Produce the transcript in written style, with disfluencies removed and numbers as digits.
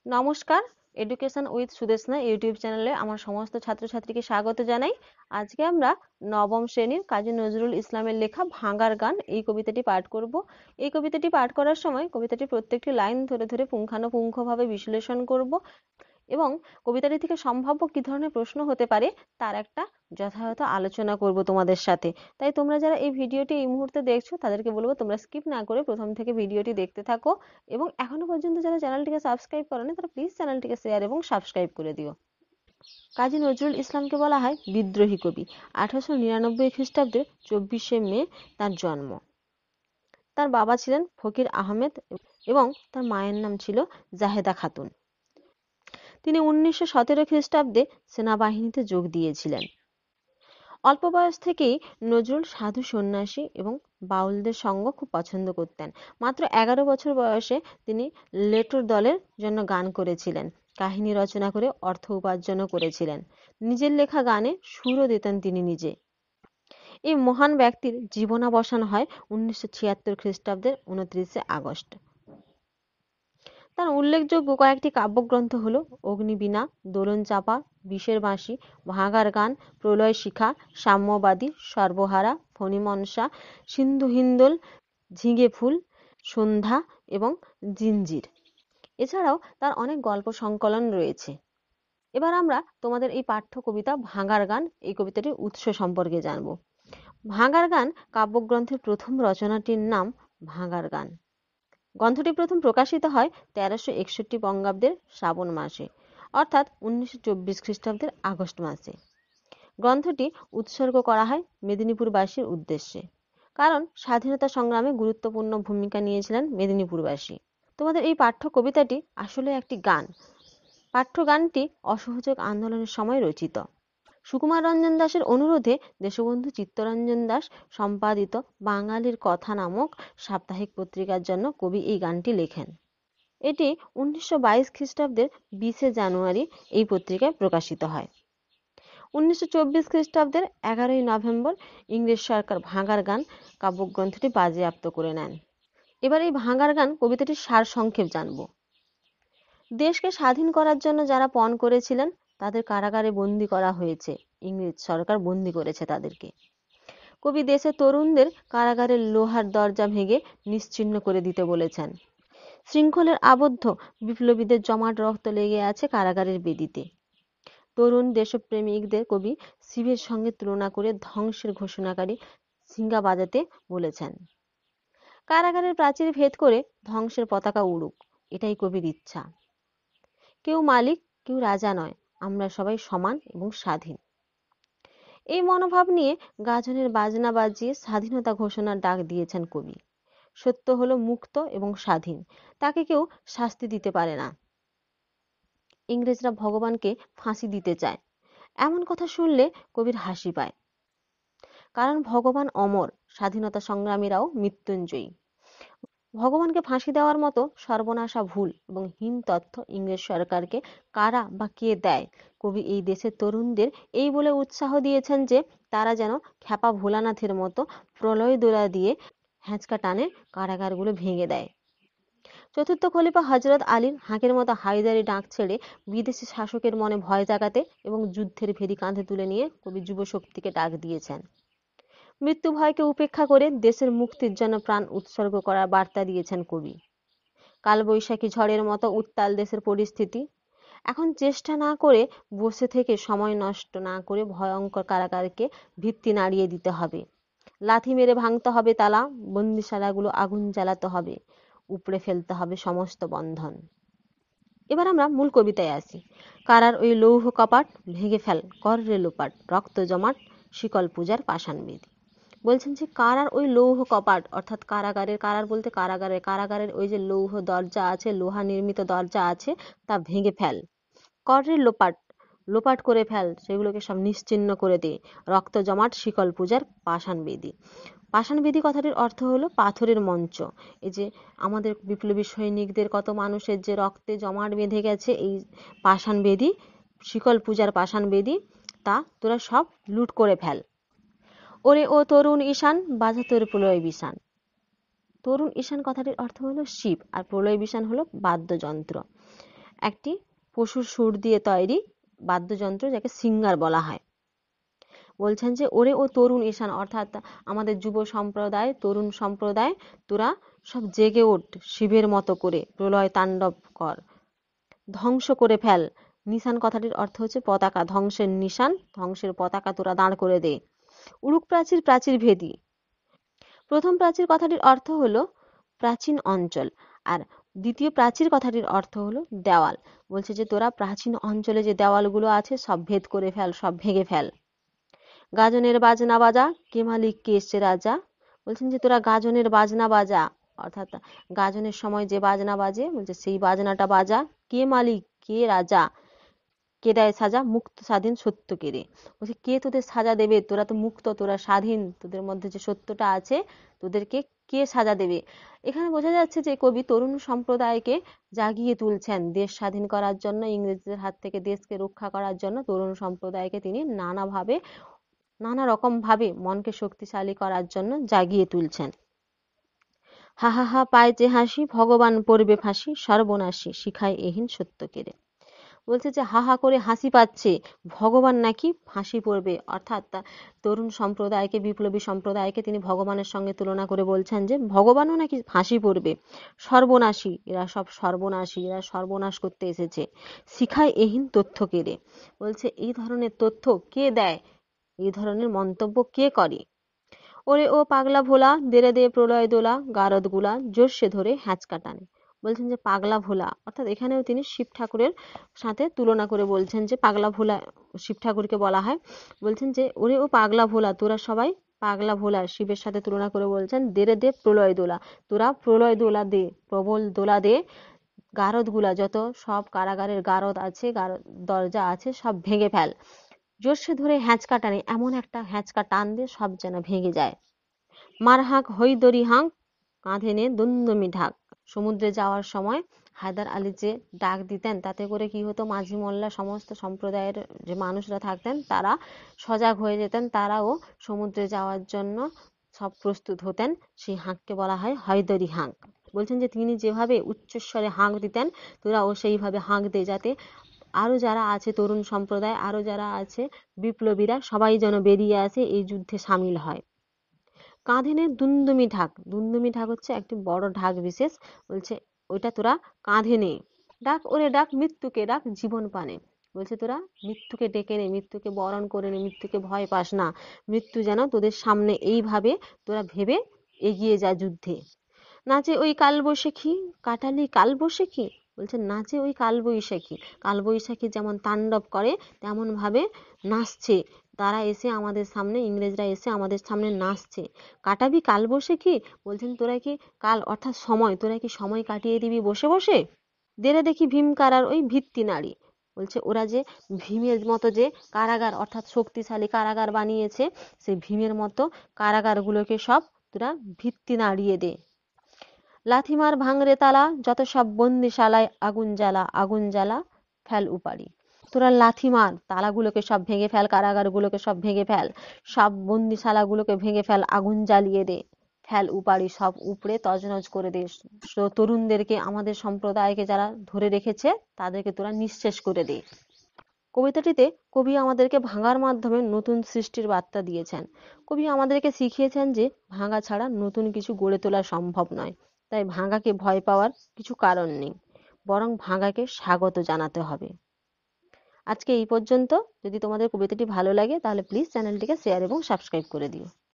নমস্কার, education with Sudeshna YouTube চ্যানেলে আমার সমস্ত ছাত্রছাত্রীকে স্বাগত জানাই। আজকে আমরা নবম শ্রেণীর কাজী নজরুল ইসলামের লেখা ভাঙার গান এই কবিতাটি পাঠ করব। এই কবিতাটি পাঠ করার সময় কবিতাটির প্রত্যেকটি লাইন ধরে ধরে পুঙ্খানুপুঙ্খভাবে বিশ্লেষণ করব এবং কবিতাটি থেকে সম্ভাব্য কি ধরনের প্রশ্ন হতে পারে তার একটা যথাযথ আলোচনা করব তোমাদের সাথে। তাই তোমরা যারা এই ভিডিওটি এই মুহূর্তে দেখছো তাদেরকে বলবো তোমরা স্কিপ না করে প্রথম থেকে ভিডিওটি দেখতে থাকো এবং এখনো পর্যন্ত যারা চ্যানেলটিকে সাবস্ক্রাইব করোনি তারা প্লিজ চ্যানেলটিকে শেয়ার এবং সাবস্ক্রাইব করে দিও। কাজী নজরুল ইসলামকে বলা হয় বিদ্রোহী কবি। 1899 খ্রিস্টাব্দে 24শে মে তার জন্ম। তার বাবা ছিলেন ফকির আহমেদ এবং তার মায়ের নাম ছিল জাহেদা খাতুন। তিনি 1917 খ্রিস্টাব্দে সেনাবাহিনীতে যোগ দিয়েছিলেন। অল্প বয়স থেকেই নজরুল সাধু সন্ন্যাসী এবং বাউলদের সঙ্গ খুব পছন্দ করতেন। মাত্র 11 বছর বয়সে তিনি লেটোর দলের জন্য গান করেছিলেন, কাহিনী রচনা করে অর্থ উপার্জনও করেছিলেন। নিজের লেখা গানে সুরও দিতেন তিনি নিজে। এই মহান ব্যক্তির জীবনাবসান হয় 1976 খ্রিস্টাব্দের 29শে আগস্ট। তার উল্লেখযোগ্য কয়েকটি কাব্যগ্রন্থ হল অগ্নিবীণা, দোলন চাপা, বিষের বাঁশি, ভাঙার গান, প্রলয় শিখা, সাম্যবাদী, সর্বহারা, ফণিমনসা, সিন্ধু হিন্দোল, ঝিঙে ফুল, সন্ধ্যা এবং জিঞ্জির। এছাড়াও তার অনেক গল্প সংকলন রয়েছে। এবার আমরা তোমাদের এই পাঠ্য কবিতা ভাঙার গান এই কবিতাটির উৎস সম্পর্কে জানব। ভাঙার গান কাব্যগ্রন্থের প্রথম রচনাটির নাম ভাঙার গান। গ্রন্থটি প্রথম প্রকাশিত হয় 1361 বঙ্গাব্দের শ্রাবণ মাসে, অর্থাৎ 1924 খ্রিস্টাব্দের আগস্ট মাসে। গ্রন্থটি উৎসর্গ করা হয় মেদিনীপুরবাসীর উদ্দেশ্যে, কারণ স্বাধীনতা সংগ্রামে গুরুত্বপূর্ণ ভূমিকা নিয়েছিলেন মেদিনীপুরবাসী। তোমাদের এই পাঠ্য কবিতাটি আসলে একটি গান। পাঠ্য গানটি অসহযোগ আন্দোলনের সময় রচিত। সুকুমার রঞ্জন দাসের অনুরোধে দেশবন্ধু চিত্তরঞ্জন দাস সম্পাদিত বাঙালির কথা নামক সাপ্তাহিক পত্রিকার জন্য কবি এই গানটি লেখেন। এটি 1922 খ্রিস্টাব্দের 20শে জানুয়ারি এই পত্রিকায় প্রকাশিত হয়। 1924 খ্রিস্টাব্দের 11ই নভেম্বর ইংরেজ সরকার ভাঙার গান কাব্যগ্রন্থটি বাজেয়াপ্ত করে নেন। এবার এই ভাঙার গান কবিতাটির সারসংক্ষেপ জানব। দেশকে স্বাধীন করার জন্য যারা পণ করেছিলেন তাদের কারাগারে বন্দি করা হয়েছে, ইংরেজ সরকার বন্দি করেছে তাদেরকে। কবি দেশের তরুণদের কারাগারের লোহার দরজা ভেঙে নিশ্চিহ্ন করে দিতে বলেছেন। শৃঙ্খলের আবদ্ধ বিপ্লবীদের জমাট রক্ত লেগে আছে কারাগারের বেদিতে। তরুণ দেশপ্রেমিকদের কবি শিবের সঙ্গে তুলনা করে ধ্বংসের ঘোষণাকারী সিঙ্গা বাজাতে বলেছেন। কারাগারের প্রাচীর ভেদ করে ধ্বংসের পতাকা উড়ুক, এটাই কবির ইচ্ছা। কেউ মালিক, কেউ রাজা নয়, আমরা সবাই সমান এবং স্বাধীন। এই মনোভাব নিয়ে গাজনের বাজনা বাজিয়ে স্বাধীনতা ঘোষণার ডাক দিয়েছেন কবি। সত্য হলো মুক্ত এবং স্বাধীন, তাকে কেউ শাস্তি দিতে পারে না। ইংরেজরা ভগবানকে ফাঁসি দিতে চায়, এমন কথা শুনলে কবির হাসি পায়। কারণ ভগবান অমর, স্বাধীনতা সংগ্রামীরাও মৃত্যুঞ্জয়ী। ভগবানকে ফাঁসি দেওয়ার মতো সর্বনাশা ভুল এবং হীন তথ্য ইংরেজ সরকারকে কারা বা কে দেয়? কবি এই দেশের তরুণদের এই বলে উৎসাহ দিয়েছেন যে তারা যেন খ্যাপা ভোলানাথের মতো প্রলয় দোলা দিয়ে হ্যাঁচকা টানে কারাগারগুলো ভেঙে দেয়। চতুর্থ খলিফা হযরত আলীর হাঁকের মতো হায়দারি ডাক ছেড়ে বিদেশি শাসকের মনে ভয় জাগাতে এবং যুদ্ধের ভেরি কাঁধে তুলে নিয়ে কবি যুব শক্তিকে ডাক দিয়েছেন। মৃত্যু ভয়কে উপেক্ষা করে দেশের মুক্তির জন্য প্রাণ উৎসর্গ করার বার্তা দিয়েছেন কবি। কালবৈশাখী ঝড়ের মতো উত্তাল দেশের পরিস্থিতি, এখন চেষ্টা না করে বসে থেকে সময় নষ্ট না করে ভয়ঙ্কর কারাগারকে ভিত্তি নাড়িয়ে দিতে হবে। লাথি মেরে ভাঙতে হবে তালা, বন্দিশালাগুলো আগুন জ্বালাতে হবে, উপড়ে ফেলতে হবে সমস্ত বন্ধন। এবার আমরা মূল কবিতায় আসি। কারার ওই লৌহ কপাট ভেঙে ফেল, কর রে লোপাট, রক্ত জমাট, শিকল পূজার পাষাণ বেদী। বলছেন যে কারার ওই লৌহ কপাট, অর্থাৎ কারাগারের, কারার বলতে কারাগারের ওই যে লৌহ দরজা আছে, লোহা নির্মিত দরজা আছে, তা ভেঙে ফেল। কর রে লোপাট, লোপাট করে ফেল, সেগুলোকে সব নিশ্চিহ্ন করে দে। রক্ত জমাট, শিকল পূজার পাষাণ বেদী। পাষাণ বেদী কথাটির অর্থ হলো পাথরের মঞ্চ। এই যে আমাদের বিপ্লবী সৈনিকদের কত মানুষের যে রক্তে জমাট বেঁধে গেছে, এই পাষাণ বেদী, শিকল পূজার পাষাণ বেদী, তা তোরা সব লুট করে ফেল। ওরে ও তরুণ ঈশান, বাজা তোর প্রলয় বিষান। তরুণ ঈশান কথাটির অর্থ হলো শিব, আর প্রলয় বিষান হলো বাদ্যযন্ত্র। একটি পশুর সুর দিয়ে তৈরি বাদ্যযন্ত্র, যাকে সিঙ্গার বলা হয়। বলছেন যে ওরে ও তরুণ ঈশান, অর্থাৎ আমাদের যুব সম্প্রদায়, তরুণ সম্প্রদায়, তোরা সব জেগে ওঠ, শিবের মতো করে প্রলয় তাণ্ডব কর, ধ্বংস করে ফেল। নিশান কথাটির অর্থ হচ্ছে পতাকা, ধ্বংসের নিশান, ধ্বংসের পতাকা তোরা দাঁড় করে দে। উড়ুক প্রাচীর প্রাচীর ভেদি, প্রথম প্রাচীর কথাটির অর্থ হলো প্রাচীন অঞ্চল, আর দ্বিতীয় প্রাচীর কথাটির অর্থ হলো দেওয়াল। বলছে যে তোরা প্রাচীন অঞ্চলে যে দেওয়ালগুলো আছে সব ভেদ করে ফেল, সব ভেঙে ফেল। গাজনের বাজনা বাজা, কে মালিক কে এসছে রাজা। বলছেন যে তোরা গাজনের বাজনা বাজা, অর্থাৎ গাজনের সময় যে বাজনা বাজে, বলছে সেই বাজনাটা বাজা। কে মালিক, কে রাজা, কে দেয় সাজা, মুক্ত স্বাধীন সত্য কে রে। বলছে কে তোদের সাজা দেবে, তোরা তো মুক্ত, তোরা স্বাধীন, তোদের মধ্যে যে সত্যটা আছে তোদেরকে কে সাজা দেবে। এখানে বোঝা যাচ্ছে যে কবি তরুণ সম্প্রদায়কে জাগিয়ে তুলছেন দেশ স্বাধীন করার জন্য, ইংরেজদের হাত থেকে দেশকে রক্ষা করার জন্য তরুণ সম্প্রদায়কে তিনি নানা রকম ভাবে মনকে শক্তিশালী করার জন্য জাগিয়ে তুলছেন। হা হা হা পায় যে হাসি, ভগবান পড়বে ফাঁসি, সর্বনাশী শিখায় এহীন সত্য কেড়ে। বলছে যে হা হা করে হাসি পাচ্ছে, ভগবান নাকি ফাঁসি পড়বে, অর্থাৎ তরুণ সম্প্রদায়কে, বিপ্লবী সম্প্রদায়কে তিনি ভগবানের সঙ্গে তুলনা করে বলছেন যে ভগবানও নাকি ফাঁসি পড়বে। সর্বনাশী, এরা সব সর্বনাশী, এরা সর্বনাশ করতে এসেছে। শিখায় এহীন তথ্য কেড়ে। বলছে এই ধরনের তথ্য কে দেয়, এই ধরনের মন্তব্য কে করে। ওরে ও পাগলা ভোলা, দেরে দে প্রলয় দোলা, গারদ গুলা জোরসে ধরে হ্যাঁচকা টানে। বলছেন যে পাগলা ভোলা, অর্থাৎ এখানেও তিনি শিব ঠাকুরের সাথে তুলনা করে বলছেন যে পাগলা ভোলা শিব ঠাকুরকে বলা হয়। বলছেন যে ওরে ও পাগলা ভোলা, তোরা সবাই পাগলা ভোলা, শিবের সাথে তুলনা করে বলছেন দেরে দে প্রলয় দোলা, তোরা প্রলয় দোলা দে, প্রবল দোলা দে। গারদ গুলা, যত সব কারাগারের গারদ আছে, দরজা আছে, সব ভেঙে ফেল। জোরসে ধরে হ্যাঁচকা টানে, এমন একটা হ্যাঁচকা টান দিয়ে সব যেন ভেঙে যায়। মার হাঁক হইদরি হাঁক, কাঁধে নে দুমদুমি ঢাক। সমুদ্রে যাওয়ার সময় হায়দার আলী যে ডাক দিতেন, তাতে করে কি হতো, মাঝি মোল্লা সমস্ত সম্প্রদায়ের যে মানুষরা থাকতেন তারা সজাগ হয়ে যেতেন, তারাও সমুদ্রে যাওয়ার জন্য সব প্রস্তুত হতেন। সেই হাঁককে বলা হয় হয়দরি হাঁক। বলছেন যে তিনি যেভাবে উচ্চস্বরে হাঁক দিতেন, তোরাও সেইভাবে হাঁক দে, যাতে আরো যারা আছে তরুণ সম্প্রদায়, আরো যারা আছে বিপ্লবীরা, সবাই যেন বেরিয়ে আসে, এই যুদ্ধে সামিল হয়। কাঁধে নে দুমদুমি ঢাক, দুমদুমি ঢাক হচ্ছে একটি বড় ঢাক বিশেষ। বলছে ওইটা তোরা কাঁধে নে। ডাক ওরে ডাক মৃত্যুকে ডাক জীবন পানে। বলছে তোরা মৃত্যুকে ডেকে নে, মৃত্যুকে বরণ করে নে, মৃত্যুকে ভয় পাস না। মৃত্যু যেন তোদের সামনে এইভাবে তোরা ভেবে এগিয়ে যা যুদ্ধে। নাচে ওই কালবৈশাখী, কাটালি কালবৈশাখী। বলছে নাচে ওই কালবৈশাখী, কালবৈশাখী যেমন তাণ্ডব করে তেমন ভাবে নাচছে তারা, এসে আমাদের সামনে, ইংরেজরা এসে আমাদের সামনে নাচছে। কাটাবি কালবৈশাখী, বলছেন তোরা কি কাল অর্থাৎ সময়, তোরা কি সময় কাটিয়ে দিবি বসে বসে। দেরে দেখি ভীম কারার ওই ভিত্তি নারী। বলছে ওরা যে ভীমের মতো যে কারাগার, অর্থাৎ শক্তিশালী কারাগার বানিয়েছে, সেই ভীমের মতো কারাগারগুলোকে সব তোরা ভিত্তি নাড়িয়ে দে। লাথিমার ভাঙরে তালা, যত সব বন্দিশালায় আগুন জ্বালা, আগুন জ্বালা ফেল উপাড়ি। তোরা লাথি মার, তালাগুলোকে সব ভেঙে ফেল, কারাগারগুলোকে সব ভেঙে ফেল, সব বন্দিশালাগুলোকে ভেঙে ফেল, আগুন জ্বালিয়ে দে। ফেল উপাড়ি, সব উপড়ে তছনছ করে দে। তরুণদেরকে, আমাদের সম্প্রদায়কে যারা ধরে রেখেছে তাদেরকে তোরা নিঃশেষ করে দে। কবিতাটিতে কবি আমাদেরকে ভাঙার মাধ্যমে নতুন সৃষ্টির বার্তা দিয়েছেন। কবি আমাদেরকে শিখিয়েছেন যে ভাঙা ছাড়া নতুন কিছু গড়ে তোলা সম্ভব নয়। তাই ভাঙাকে ভয় পাওয়ার কিছু কারণ নেই, বরং ভাঙাকে স্বাগত জানাতে হবে। আজকে এই পর্যন্ত। যদি তোমাদের কবিতাটি ভালো লাগে তাহলে প্লিজ চ্যানেলটিকে শেয়ার এবং সাবস্ক্রাইব করে দিও।